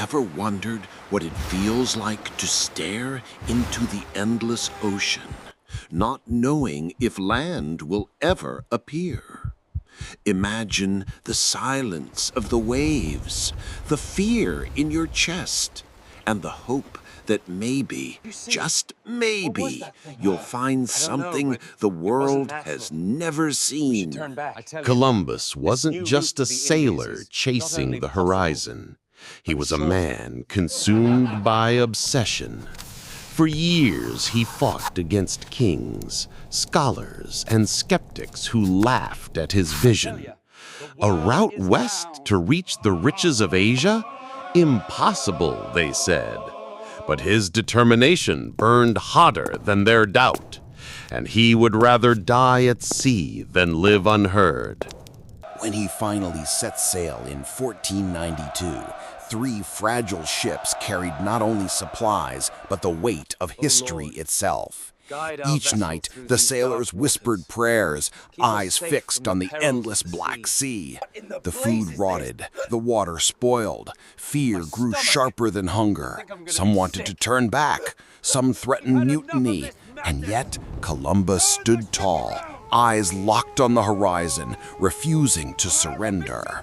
ever wondered what it feels like to stare into the endless ocean, not knowing if land will ever appear? Imagine the silence of the waves, the fear in your chest, and the hope that maybe, just maybe, you'll find something the world has never seen. Columbus wasn't just a sailor chasing the horizon. He was a man consumed by obsession. For years, he fought against kings, scholars, and skeptics who laughed at his vision. A route west to reach the riches of Asia? Impossible, they said. But his determination burned hotter than their doubt, and he would rather die at sea than live unheard. When he finally set sail in 1492, 3 fragile ships carried not only supplies, but the weight of history itself. Each night, the sailors whispered prayers, eyes fixed on the endless Black Sea. The food rotted, the water spoiled, fear grew sharper than hunger. Some wanted to turn back, some threatened mutiny, and yet Columbus stood tall, eyes locked on the horizon, refusing to surrender.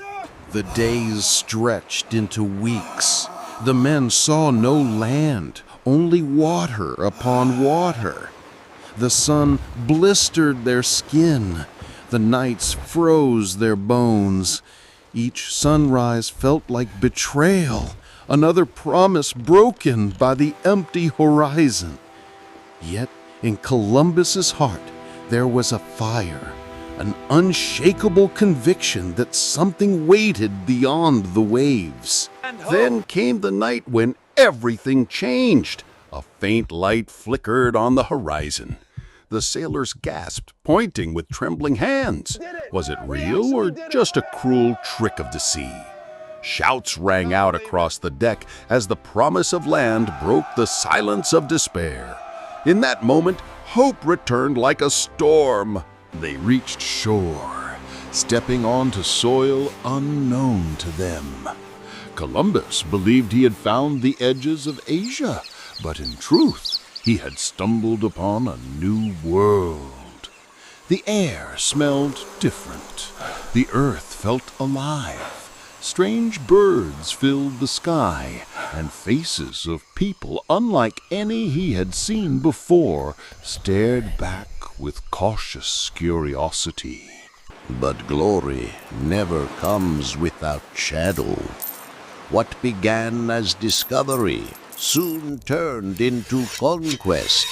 The days stretched into weeks. The men saw no land, only water upon water. The sun blistered their skin. The nights froze their bones. Each sunrise felt like betrayal, another promise broken by the empty horizon. Yet in Columbus's heart there was a fire, an unshakable conviction that something waited beyond the waves. Then came the night when everything changed. A faint light flickered on the horizon. The sailors gasped, pointing with trembling hands. Was it real or just a cruel trick of the sea? Shouts rang out across the deck as the promise of land broke the silence of despair. In that moment, hope returned like a storm. They reached shore, stepping onto soil unknown to them. Columbus believed he had found the edges of Asia, but in truth, he had stumbled upon a new world. The air smelled different. The earth felt alive. Strange birds filled the sky, and faces of people unlike any he had seen before stared back with cautious curiosity. But glory never comes without shadow. What began as discovery soon turned into conquest.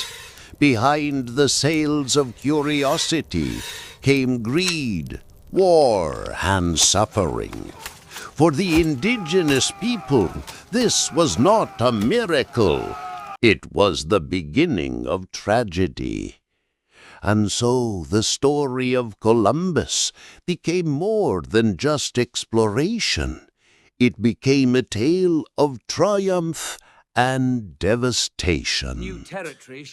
Behind the sails of curiosity came greed, war, and suffering. For the indigenous people, this was not a miracle. It was the beginning of tragedy. And so the story of Columbus became more than just exploration. It became a tale of triumph and devastation.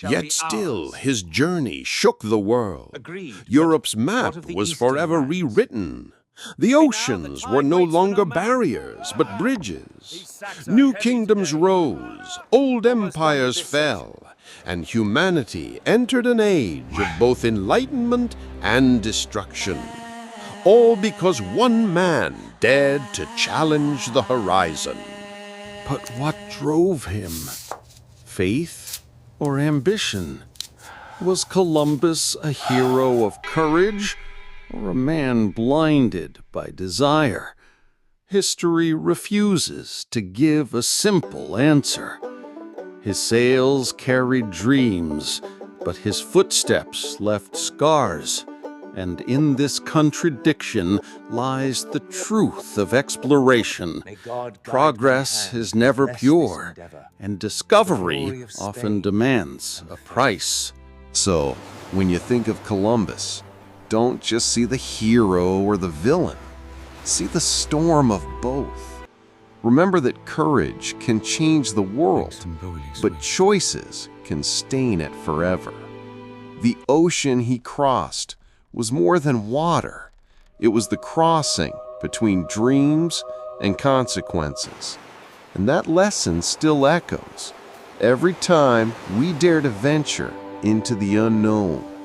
Yet still, his journey shook the world. Europe's map was forever rewritten. The oceans were no longer barriers, but bridges. New kingdoms rose, old empires fell, and humanity entered an age of both enlightenment and destruction. All because one man dared to challenge the horizon. But what drove him? Faith or ambition? Was Columbus a hero of courage or a man blinded by desire? History refuses to give a simple answer. His sails carried dreams, but his footsteps left scars. And in this contradiction lies the truth of exploration. Progress is never pure, and discovery often demands a price. So, when you think of Columbus, don't just see the hero or the villain. See the storm of both. Remember that courage can change the world, but choices can stain it forever. The ocean he crossed was more than water. It was the crossing between dreams and consequences. And that lesson still echoes every time we dare to venture into the unknown.